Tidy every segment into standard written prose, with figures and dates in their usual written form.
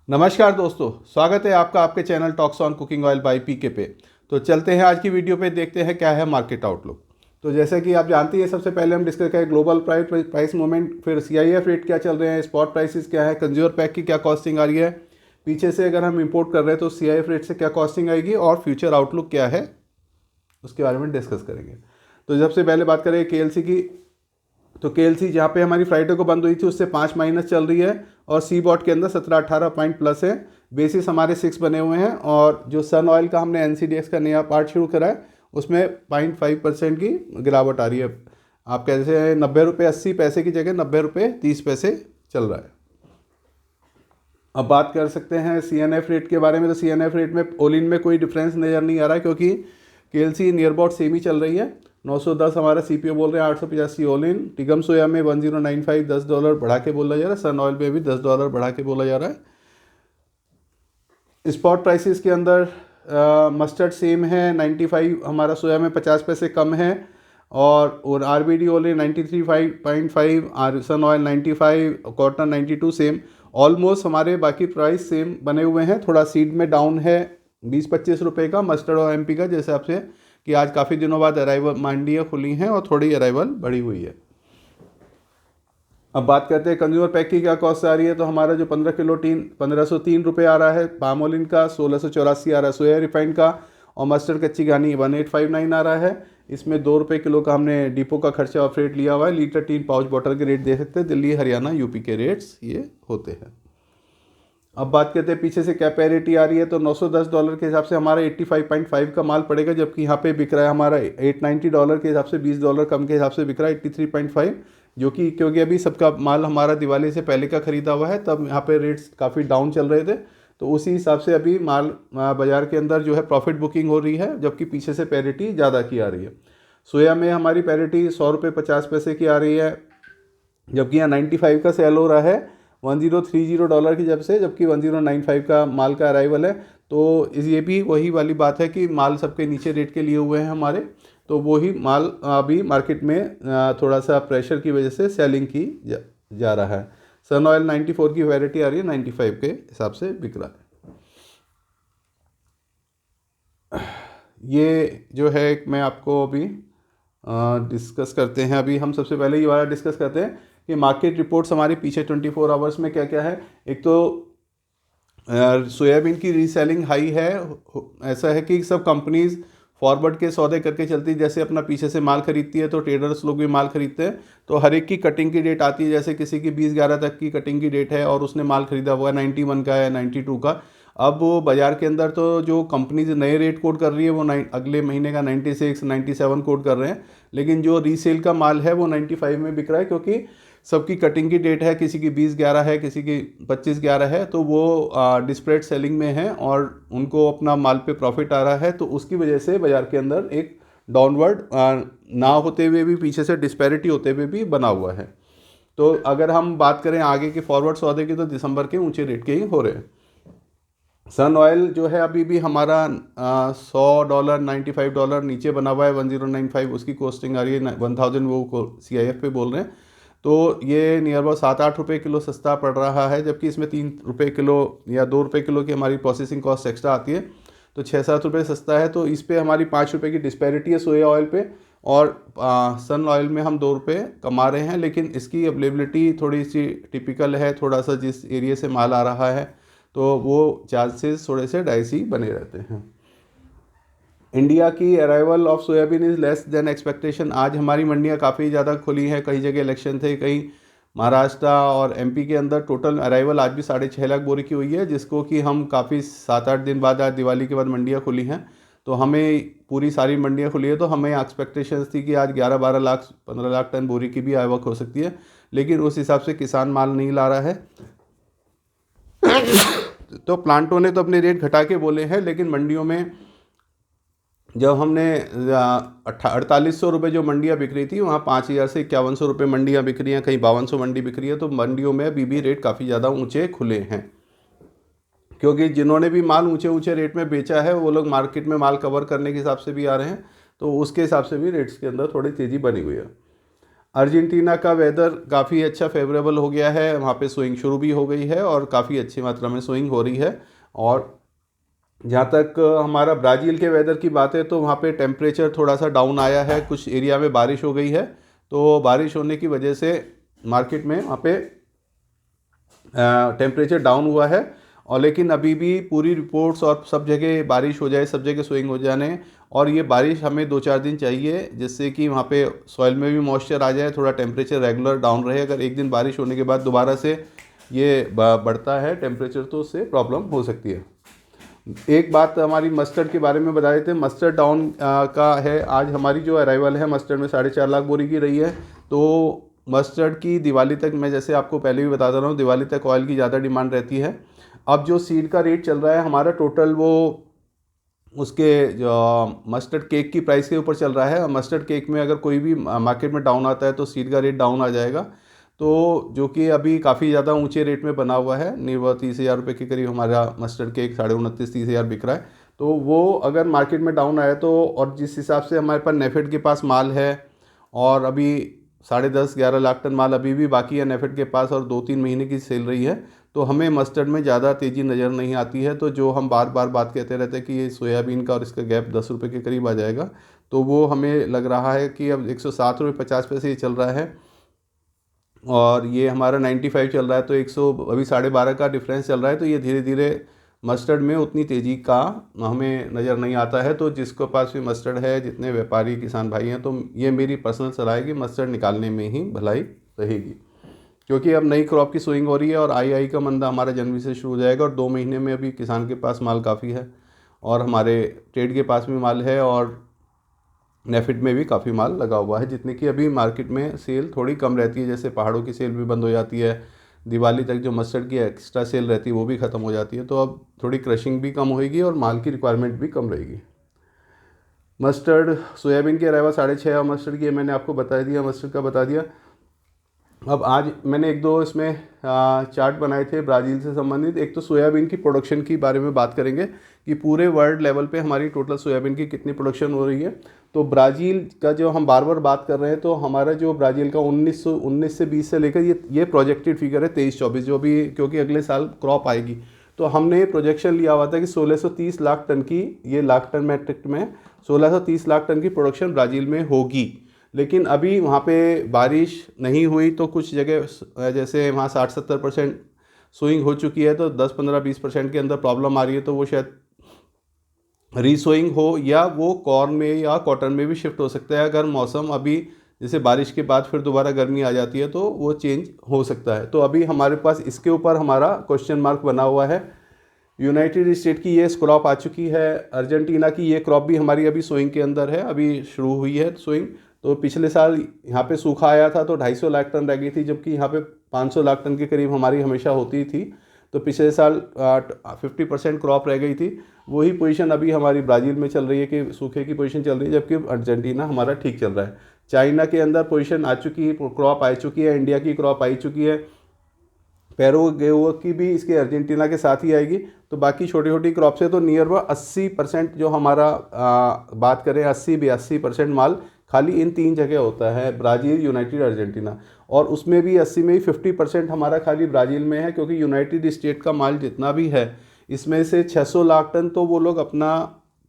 नमस्कार दोस्तों, स्वागत है आपका आपके channel talks on cooking oil by PK पे। तो चलते हैं आज की वीडियो पे, देखते हैं क्या है मार्केट आउटलुक। तो जैसे कि आप जानते हैं, सबसे पहले हम डिस्कस करें ग्लोबल प्राइस मूवमेंट, फिर सीआईएफ रेट क्या चल रहे हैं, स्पॉट प्राइसेस क्या है, कंज्यूमर पैक की क्या कॉस्टिंग आ रही है, पीछे से अगर हम इंपोर्ट कर रहे हैं तो सीआईएफ रेट से क्या कॉस्टिंग आएगी, और फ्यूचर आउटलुक क्या है उसके बारे में डिस्कस करेंगे। तो सबसे पहले बात करें केएलसी की, तो केएलसी जहाँ पे हमारी फ्राइडे को बंद हुई थी उससे 5 माइनस चल रही है, और सी बॉट के अंदर 17-18 पॉइंट प्लस है। बेसिस हमारे 6 बने हुए हैं, और जो सन ऑयल का हमने एनसीडीएक्स का नया पार्ट शुरू करा है उसमें 0.5% की गिरावट आ रही है। आप कैसे हैं, 90 रुपये 80 पैसे की जगह 90 रुपये 30 पैसे चल रहा है। अब बात कर सकते हैं सीएनएफ रेट के बारे में। तो सीएनएफ रेट में ओलिन में कोई डिफरेंस नज़र नहीं आ रहा है, क्योंकि केएलसी नियर अबाउट सेम ही चल रही है। 910 हमारा सीपीओ बोल रहे हैं, 885 ओलिन। टिगम सोया में 1095 $10 बढ़ा के बोला जा रहा है। सन ऑयल में भी $10 बढ़ा के बोला जा रहा है। स्पॉट प्राइसेस के अंदर मस्टर्ड सेम है 95, हमारा सोया में 50 पैसे कम है, और आरबीडी ओलिन 93.5, सन ऑयल 95, कॉटन 92 सेम। ऑलमोस्ट हमारे बाकी प्राइस सेम बने हुए हैं। थोड़ा सीड में डाउन है 20-25 रुपये का मस्टर्ड और एमपी का, जैसे आपसे कि आज काफ़ी दिनों बाद अराइवल मंडियाँ खुली हैं और थोड़ी अराइवल बढ़ी हुई है। अब बात करते हैं कंज्यूमर पैक की क्या कॉस्ट आ रही है। तो हमारा जो 15 किलो टीन 1503 रुपये आ रहा है, पाम ऑयल का 1684 आ रहा है, सोया रिफाइंड का, और मस्टर्ड कच्ची घानी 1859 आ रहा है। इसमें 2 रुपये किलो का हमने डिपो का खर्चा और फ्रेट लिया हुआ है। लीटर टीन पाउच बॉटल के रेट दे सकते हैं, दिल्ली हरियाणा यूपी के रेट्स ये होते हैं। अब बात करते हैं पीछे से क्या पैरिटी आ रही है। तो $910 के हिसाब से हमारा 85.5 का माल पड़ेगा, जबकि यहाँ पे बिक रहा है हमारा $890 के हिसाब से, $20 कम के हिसाब से बिक रहा है 83.5, जो कि क्योंकि अभी सबका माल हमारा दिवाली से पहले का ख़रीदा हुआ है, तब यहाँ पे रेट्स काफ़ी डाउन चल रहे थे। तो उसी हिसाब से अभी माल बाज़ार के अंदर जो है प्रॉफिट बुकिंग हो रही है, जबकि पीछे से पैरिटी ज़्यादा की आ रही है। सोया में हमारी पैरिटी 100 रुपये 50 पैसे की आ रही है, जबकि यहाँ 95 का सेल हो रहा है $1030 की जब से, जबकि 1095 का माल का अराइवल है। तो ये भी वही वाली बात है कि माल सबके नीचे रेट के लिए हुए हैं हमारे, तो वही माल अभी मार्केट में थोड़ा सा प्रेशर की वजह से सेलिंग की जा रहा है। सन ऑयल 94 की वैरायटी आ रही है, 95 के हिसाब से बिक रहा है। ये जो है मैं आपको अभी डिस्कस करते हैं। अभी हम सबसे पहले ये वाला डिस्कस करते हैं कि मार्केट रिपोर्ट्स हमारे पीछे 24 आवर्स में क्या क्या है। एक तो सोयाबीन की रीसेलिंग हाई है। ऐसा है कि सब कंपनीज फॉरवर्ड के सौदे करके चलती है, जैसे अपना पीछे से माल खरीदती है तो ट्रेडर्स लोग भी माल खरीदते हैं। तो हर एक की कटिंग की डेट आती है, जैसे किसी की 20/11 तक की कटिंग की डेट है और उसने माल खरीदा हुआ है 91 का या 92 का। अब वो बाज़ार के अंदर तो जो कंपनीज नए रेट कोड कर रही है वो अगले महीने का 96, 97 कोड कर रहे हैं, लेकिन जो रीसेल का माल है वो 95 में बिक रहा है, क्योंकि सबकी कटिंग की डेट है, किसी की 20/11 है, किसी की 25/11 है, तो वो डिस्परेट सेलिंग में है और उनको अपना माल पे प्रॉफिट आ रहा है। तो उसकी वजह से बाज़ार के अंदर एक डाउनवर्ड ना होते हुए भी, पीछे से डिस्पैरिटी होते हुए भी बना हुआ है। तो अगर हम बात करें आगे के फॉरवर्ड सौदे की, तो दिसंबर के ऊंचे रेट के ही हो रहे हैं। सन ऑयल जो है अभी भी हमारा $100 $95 नीचे बना हुआ है, 1095 उसकी कॉस्टिंग आ रही है, 1000 वो CIF पे बोल रहे हैं। तो ये नियर अबाउट 7-8 रुपये किलो सस्ता पड़ रहा है, जबकि इसमें 3 रुपये किलो या 2 रुपये किलो की हमारी प्रोसेसिंग कॉस्ट एक्स्ट्रा आती है, तो 6-7 रुपये सस्ता है। तो इस पर हमारी 5 रुपये की डिस्पैरिटी है सोया ऑयल पे, और सन ऑयल में हम 2 रुपये कमा रहे हैं, लेकिन इसकी अवेलेबिलिटी थोड़ी सी टिपिकल है, थोड़ा सा जिस एरिया से माल आ रहा है तो वो चार्जेस थोड़े से डाइसी बने रहते हैं। इंडिया की arrival of soybean is less than expectation. आज हमारी मंडियां काफ़ी ज़्यादा खुली हैं, कई जगह इलेक्शन थे, कई महाराष्ट्र और MP के अंदर टोटल अराइवल आज भी 6.5 लाख बोरी की हुई है, जिसको कि हम काफ़ी 7-8 दिन बाद, आज दिवाली के बाद मंडियां खुली हैं, तो हमें पूरी सारी मंडियां खुली है, तो हमें एक्सपेक्टेशंस थी कि आज 11-12 लाख 15 लाख टन बोरी की भी आवक हो सकती है, लेकिन उस हिसाब से किसान माल नहीं ला रहा है। तो प्लांटों ने तो अपने रेट घटा के बोले हैं, लेकिन मंडियों में जब हमने 4800 रुपये जो मंडियाँ बिक रही थी, वहाँ 5000 से 5100 रुपये मंडियाँ बिक रही हैं, कहीं 5200 मंडी बिक रही है। तो मंडियों में अभी भी रेट काफ़ी ज़्यादा ऊंचे खुले हैं, क्योंकि जिन्होंने भी माल ऊंचे ऊंचे रेट में बेचा है वो लोग मार्केट में माल कवर करने के हिसाब से भी आ रहे हैं, तो उसके हिसाब से भी रेट्स के अंदर थोड़ी तेज़ी बनी हुई है। अर्जेंटीना का वेदर काफ़ी अच्छा फेवरेबल हो गया है, वहाँ पे सोइंग शुरू भी हो गई है और काफ़ी अच्छी मात्रा में सोइंग हो रही है। और जहाँ तक हमारा ब्राज़ील के वेदर की बात है तो वहाँ पे टेम्परेचर थोड़ा सा डाउन आया है, कुछ एरिया में बारिश हो गई है, तो बारिश होने की वजह से मार्केट में वहाँ पे टेम्परेचर डाउन हुआ है। और लेकिन अभी भी पूरी रिपोर्ट्स और सब जगह बारिश हो जाए, सब जगह स्विंग हो जाने, और ये बारिश हमें 2-4 दिन चाहिए जिससे कि वहाँ पे सॉइल में भी मॉइस्चर आ जाए, थोड़ा टेम्परेचर रेगुलर डाउन रहे। अगर एक दिन बारिश होने के बाद दोबारा से ये बढ़ता है टेम्परेचर तो उससे प्रॉब्लम हो सकती है। एक बात हमारी मस्टर्ड के बारे में बता देते हैं। मस्टर्ड डाउन का है, आज हमारी जो अराइवल है मस्टर्ड में 4.5 लाख बोरी की रही है। तो मस्टर्ड की दिवाली तक, मैं जैसे आपको पहले भी बताता रहा हूँ, दिवाली तक ऑयल की ज़्यादा डिमांड रहती है। अब जो सीड का रेट चल रहा है हमारा टोटल, वो उसके जो मस्टर्ड केक की प्राइस के ऊपर चल रहा है। मस्टर्ड केक में अगर कोई भी मार्केट में डाउन आता है तो सीड का रेट डाउन आ जाएगा, तो जो कि अभी काफ़ी ज़्यादा ऊंचे रेट में बना हुआ है। नियर 30,000 रुपये के करीब हमारा मस्टर्ड केक 29.5-30,000 बिक रहा है। तो वो अगर मार्केट में डाउन आया तो, और जिस हिसाब से हमारे पास नेफेड के पास माल है, और अभी 10.5-11 लाख टन माल अभी भी बाकी है नेफेड के पास और 2-3 महीने की सेल रही है, तो हमें मस्टर्ड में ज़्यादा तेज़ी नज़र नहीं आती है। तो जो हम बार बार बात कहते रहते हैं कि ये सोयाबीन का और इसका गैप 10 रुपये के करीब आ जाएगा, तो वो हमें लग रहा है कि अब 107 रुपये 50 पैसे ये चल रहा है, और ये हमारा 95 चल रहा है, तो 100 अभी 12.5 का डिफरेंस चल रहा है। तो ये धीरे धीरे मस्टर्ड में उतनी तेज़ी का हमें नज़र नहीं आता है। तो जिसके पास भी मस्टर्ड है, जितने व्यापारी किसान भाई हैं, तो ये मेरी पर्सनल सलाह है कि मस्टर्ड निकालने में ही भलाई रहेगी, क्योंकि अब नई क्रॉप की सोइंग हो रही है और आई का मंदा हमारा जनवरी से शुरू हो जाएगा, और 2 महीने में अभी किसान के पास माल काफ़ी है, और हमारे ट्रेड के पास भी माल है, और नेफिड में भी काफ़ी माल लगा हुआ है, जितने की अभी मार्केट में सेल थोड़ी कम रहती है। जैसे पहाड़ों की सेल भी बंद हो जाती है, दिवाली तक जो मस्टर्ड की एक्स्ट्रा सेल रहती है वो भी ख़त्म हो जाती है, तो अब थोड़ी क्रशिंग भी कम होएगी और माल की रिक्वायरमेंट भी कम रहेगी। मस्टर्ड सोयाबीन के अलावा 6.5, और मस्टर्ड की मैंने आपको बता दिया, मस्टर्ड का बता दिया। अब आज मैंने 1-2 इसमें चार्ट बनाए थे ब्राज़ील से संबंधित। एक तो सोयाबीन की प्रोडक्शन की बारे में बात करेंगे कि पूरे वर्ल्ड लेवल पे हमारी टोटल सोयाबीन की कितनी प्रोडक्शन हो रही है। तो ब्राज़ील का जो हम बार बार बात कर रहे हैं, तो हमारा जो ब्राज़ील का 19 से 20 से लेकर ये प्रोजेक्टेड फिगर है 23-24, जो भी, क्योंकि अगले साल क्रॉप आएगी, तो हमने प्रोजेक्शन लिया हुआ था कि 1630 लाख टन की, ये लाख टन मैट्रिक में 1630 लाख टन की प्रोडक्शन ब्राज़ील में होगी। लेकिन अभी वहाँ पे बारिश नहीं हुई, तो कुछ जगह जैसे वहाँ 60-70% सोइंग हो चुकी है, तो 10-15-20% के अंदर प्रॉब्लम आ रही है, तो वो शायद रीसोइंग हो, या वो कॉर्न में या कॉटन में भी शिफ्ट हो सकता है। अगर मौसम अभी जैसे बारिश के बाद फिर दोबारा गर्मी आ जाती है तो वो चेंज हो सकता है। तो अभी हमारे पास इसके ऊपर हमारा क्वेश्चन मार्क बना हुआ है। यूनाइटेड स्टेट की ये क्रॉप आ चुकी है, अर्जेंटीना की ये क्रॉप भी हमारी अभी सोइंग के अंदर है, अभी शुरू हुई है सोइंग। तो पिछले साल यहाँ पे सूखा आया था तो 250 लाख टन रह गई थी, जबकि यहाँ पे 500 लाख टन के करीब हमारी हमेशा होती थी। तो पिछले साल 50% क्रॉप रह गई थी। वही पोजीशन अभी हमारी ब्राज़ील में चल रही है कि सूखे की पोजीशन चल रही है, जबकि अर्जेंटीना हमारा ठीक चल रहा है। चाइना के अंदर पोजीशन आ चुकी है, क्रॉप आ चुकी है, इंडिया की क्रॉप आई चुकी है, पैराग्वे की भी इसके अर्जेंटीना के साथ ही आएगी। तो बाकी छोटी छोटी क्रॉप से तो नियर अबाउट 80% जो हमारा बात करें 80-82% माल खाली इन 3 जगह होता है, ब्राज़ील, यूनाइटेड, अर्जेंटीना। और उसमें भी 80 में ही 50% हमारा खाली ब्राज़ील में है, क्योंकि यूनाइटेड स्टेट का माल जितना भी है इसमें से 600 लाख टन तो वो लोग अपना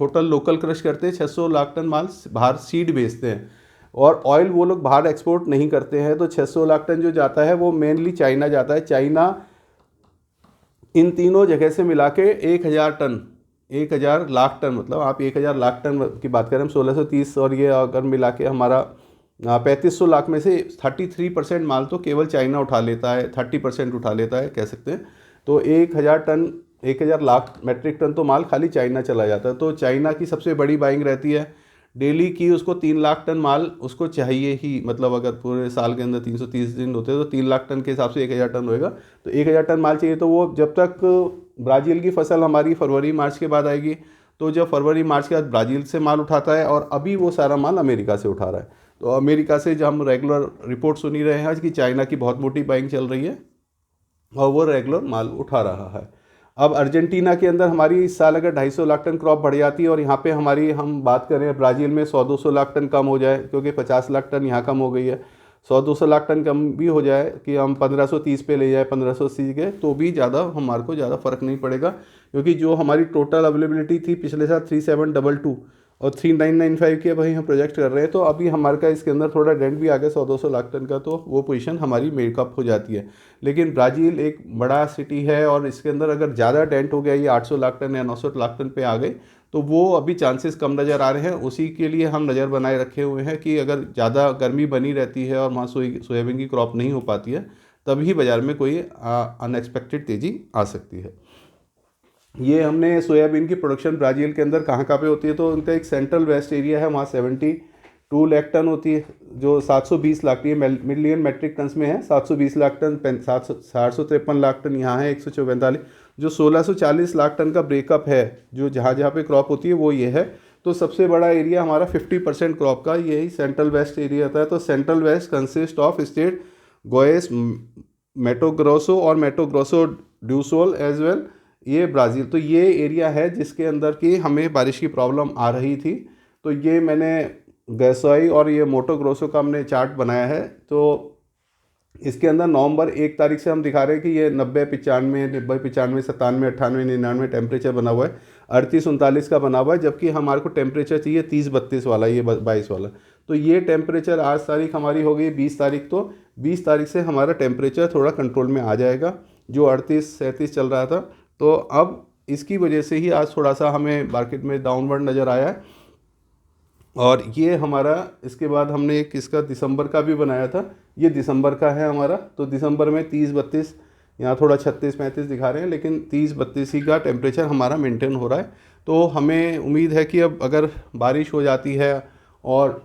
टोटल लोकल क्रश करते हैं, 600 लाख टन माल बाहर सीड बेचते हैं, और ऑयल वो लोग बाहर एक्सपोर्ट नहीं करते हैं। तो 600 लाख टन जो जाता है वो मेनली चाइना जाता है। चाइना इन तीनों जगह से मिला के 1,000 लाख टन, मतलब आप 1,000 लाख टन की बात करें, हम 1630, और ये अगर मिला के हमारा 3500 लाख में से 33% माल तो केवल चाइना उठा लेता है, 30% उठा लेता है कह सकते हैं। तो 1,000 लाख मेट्रिक टन तो माल खाली चाइना चला जाता है। तो चाइना की सबसे बड़ी बाइंग रहती है डेली की, उसको 3 लाख टन माल उसको चाहिए ही, मतलब अगर पूरे साल के अंदर 330 दिन होते हैं तो 3 लाख टन के हिसाब से 1,000 टन होएगा। तो 1,000 टन माल चाहिए। तो वो जब तक ब्राज़ील की फसल हमारी फरवरी मार्च के बाद आएगी, तो जब फरवरी मार्च के बाद ब्राज़ील से माल उठाता है, और अभी वो सारा माल अमेरिका से उठा रहा है। तो अमेरिका से जब हम रेगुलर रिपोर्ट सुन ही रहे हैं आज कि चाइना की बहुत मोटी बाइंग चल रही है और वो रेगुलर माल उठा रहा है। अब अर्जेंटीना के अंदर हमारी इस साल अगर 250 लाख टन क्रॉप बढ़ जाती है, और यहाँ पे हमारी हम बात करें ब्राज़ील में 100-200 लाख टन कम हो जाए, क्योंकि 50 लाख टन यहाँ कम हो गई है, 100-200 लाख टन कम भी हो जाए कि हम 1530 पे ले जाए 1580 के, तो भी ज़्यादा हमारे को ज़्यादा फ़र्क नहीं पड़ेगा, क्योंकि जो हमारी टोटल अवेलेबिलिटी थी पिछले साल 3722 और 3995 की भाई हम प्रोजेक्ट कर रहे हैं, तो अभी हमारे का इसके अंदर थोड़ा डेंट भी आ गया 100-200 लाख टन का, तो वो पोजीशन हमारी मेकअप हो जाती है। लेकिन ब्राज़ील एक बड़ा सिटी है और इसके अंदर अगर ज़्यादा डेंट हो गया, ये 800 लाख टन या 900 लाख टन पे आ गए, तो वो अभी चांसेस कम नज़र आ रहे हैं। उसी के लिए हम नज़र बनाए रखे हुए हैं कि अगर ज़्यादा गर्मी बनी रहती है और वहाँ सोयाबीन की क्रॉप नहीं हो पाती है, तभी बाज़ार में कोई अनएक्सपेक्टेड तेज़ी आ सकती है। ये हमने सोयाबीन की प्रोडक्शन ब्राज़ील के अंदर कहाँ कहाँ पे होती है, तो उनका एक सेंट्रल वेस्ट एरिया है, वहाँ 72 लाख टन होती है, जो 720 लाख, ये मिलियन मेट्रिक टन्स में है। 720 लाख टन, 753 लाख टन यहाँ है, 144, जो 1640 लाख टन का ब्रेकअप है, जो जहाँ जहाँ पे क्रॉप होती है वो ये है। तो सबसे बड़ा एरिया हमारा 50% क्रॉप का यही सेंट्रल वेस्ट एरिया होता है। तो central west consist of state Goias, Mato Grosso और Mato Grosso do Sul as well, ये ब्राज़ील। तो ये एरिया है जिसके अंदर की हमें बारिश की प्रॉब्लम आ रही थी। तो ये मैंने गैसोई और ये मोटो ग्रोसो का हमने चार्ट बनाया है। तो इसके अंदर नवंबर 1 तारीख से हम दिखा रहे हैं कि ये 90, 95, 90, 95, 97, 98, 99 टेम्परेचर बना हुआ है, 38, 39 का बना हुआ है, जबकि हमारे को टेम्परेचर चाहिए 30, 32 वाला, ये 22 वाला। तो ये टेम्परेचर आज तारीख हमारी हो गई 20 तारीख, तो 20 तारीख से हमारा टेम्परेचर थोड़ा कंट्रोल में आ जाएगा, जो 38, 37 चल रहा था। तो अब इसकी वजह से ही आज थोड़ा सा हमें मार्केट में डाउनवर्ड नज़र आया है। और ये हमारा, इसके बाद हमने एक इसका दिसंबर का भी बनाया था, ये दिसंबर का है हमारा। तो दिसंबर में 30, 32, यहाँ थोड़ा 36, 35 दिखा रहे हैं, लेकिन 30, 32 ही का टेम्परेचर हमारा मेंटेन हो रहा है। तो हमें उम्मीद है कि अब अगर बारिश हो जाती है और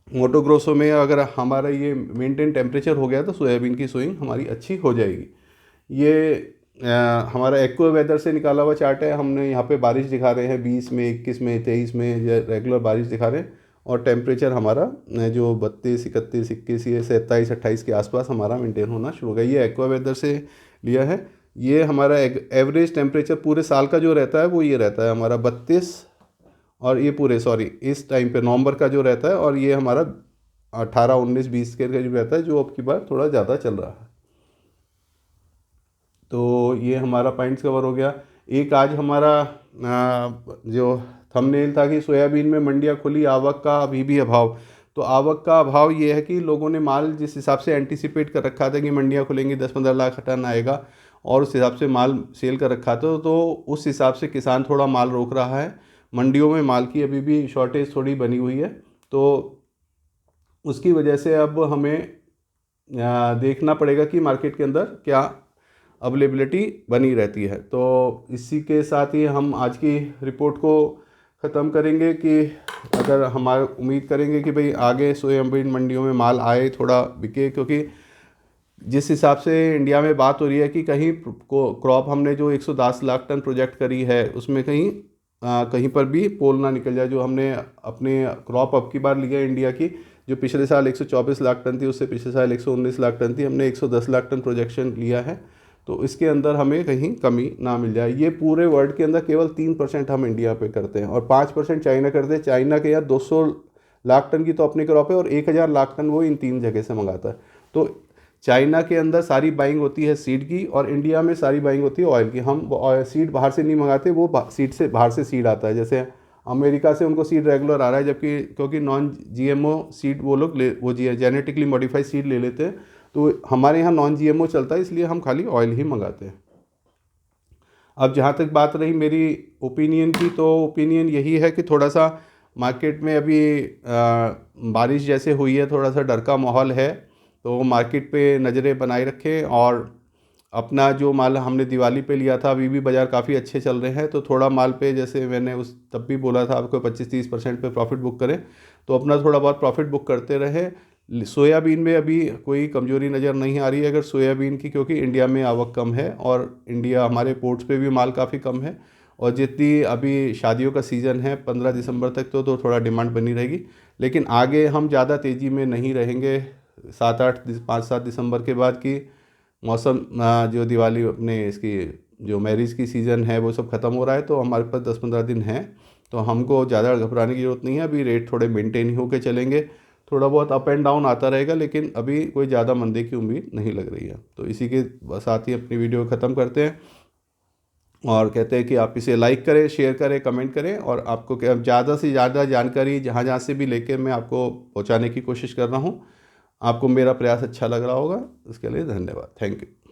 मोटो ग्रोसो में अगर हमारा ये मेंटेन टेम्परेचर हो गया, तो सोयाबीन की सोइंग हमारी अच्छी हो जाएगी। ये हमारा एक्वा वेदर से निकाला हुआ चार्ट है। हमने यहाँ पे बारिश दिखा रहे हैं 20 में, 21 में, 23 में रेगुलर बारिश दिखा रहे हैं, और टेम्परेचर हमारा जो 32, 31, 21, ये 27, 28 के आसपास हमारा मेंटेन होना शुरू हो गया। ये एक्वा वेदर से लिया है। ये हमारा एवरेज टेम्परेचर पूरे साल का जो रहता है वो ये रहता है हमारा 32, और ये पूरे इस टाइम पे नवंबर का जो रहता है, और ये हमारा 18, 19, 20 के जो रहता है, जो अब की बार थोड़ा ज़्यादा चल रहा है। तो ये हमारा पॉइंट्स कवर हो गया। एक आज हमारा जो थंबनेल था कि सोयाबीन में मंडियाँ खुली, आवक का अभी भी अभाव। तो आवक का अभाव ये है कि लोगों ने माल जिस हिसाब से एंटिसिपेट कर रखा था कि मंडियाँ खुलेंगी, 10-15 लाख टन आएगा, और उस हिसाब से माल सेल कर रखा था, तो उस हिसाब से किसान थोड़ा माल रोक रहा है। मंडियों में माल की अभी भी शॉर्टेज थोड़ी बनी हुई है, तो उसकी वजह से अब हमें देखना पड़ेगा कि मार्केट के अंदर क्या अवेलेबिलिटी बनी रहती है। तो इसी के साथ ही हम आज की रिपोर्ट को ख़त्म करेंगे कि अगर हमारा उम्मीद करेंगे कि भाई आगे सोयाबीन मंडियों में माल आए, थोड़ा बिके, क्योंकि जिस हिसाब से इंडिया में बात हो रही है कि कहीं क्रॉप हमने जो 110 लाख टन प्रोजेक्ट करी है, उसमें कहीं पर भी पोल ना निकल जाए। जो हमने अपने क्रॉप अब की बार लिया इंडिया की, जो पिछले साल 124 लाख टन थी, उससे पिछले साल 119 लाख टन थी, हमने 110 लाख टन प्रोजेक्शन लिया है। तो इसके अंदर हमें कहीं कमी ना मिल जाए। ये पूरे वर्ल्ड के अंदर केवल 3% हम इंडिया पे करते हैं और 5% चाइना करते हैं। चाइना के यहाँ 200 लाख टन की तो अपनी क्रॉप है और 1000 लाख टन वो इन 3 जगह से मंगाता है। तो चाइना के अंदर सारी बाइंग होती है सीड की, और इंडिया में सारी बाइंग होती है ऑयल की। हम सीड बाहर से नहीं मंगाते, वो सीड से बाहर से सीड आता है। जैसे अमेरिका से उनको सीड रेगुलर आ रहा है, जबकि क्योंकि नॉन जीएमओ सीड वो लोग वो जेनेटिकली मॉडिफाइड सीड ले लेते हैं, तो हमारे यहाँ नॉन जीएमओ चलता है, इसलिए हम खाली ऑयल ही मंगाते हैं। अब जहाँ तक बात रही मेरी ओपिनियन की, तो ओपिनियन यही है कि थोड़ा सा मार्केट में अभी बारिश जैसे हुई है, थोड़ा सा डर का माहौल है, तो मार्केट पे नज़रें बनाए रखें। और अपना जो माल हमने दिवाली पे लिया था, अभी भी बाज़ार काफ़ी अच्छे चल रहे हैं, तो थोड़ा माल पे, जैसे मैंने तब भी बोला था आपको 25-30% पे प्रॉफिट बुक करें, तो अपना थोड़ा बहुत प्रॉफिट बुक करते रहें। सोयाबीन में अभी कोई कमज़ोरी नज़र नहीं आ रही है अगर सोयाबीन की, क्योंकि इंडिया में आवक कम है और इंडिया हमारे पोर्ट्स पे भी माल काफ़ी कम है। और जितनी अभी शादियों का सीज़न है 15 दिसंबर तक, तो थोड़ा डिमांड बनी रहेगी, लेकिन आगे हम ज़्यादा तेज़ी में नहीं रहेंगे। 5-7 दिसंबर के बाद की मौसम, जो दिवाली अपने इसकी जो मैरिज की सीज़न है वो सब ख़त्म हो रहा है, तो हमारे पास 10-15 दिन हैं, तो हमको ज़्यादा घबराने की ज़रूरत नहीं है। अभी रेट थोड़े मेंटेन ही होकर चलेंगे। थोड़ा बहुत अप एंड डाउन आता रहेगा, लेकिन अभी कोई ज़्यादा मंदी की उम्मीद नहीं लग रही है। तो इसी के साथ ही अपनी वीडियो ख़त्म करते हैं और कहते हैं कि आप इसे लाइक करें, शेयर करें, कमेंट करें, और आपको क्या ज़्यादा से ज़्यादा जानकारी जहाँ जहाँ से भी लेके मैं आपको पहुँचाने की कोशिश कर रहा हूँ। आपको मेरा प्रयास अच्छा लग रहा होगा, इसके लिए धन्यवाद। Thank you.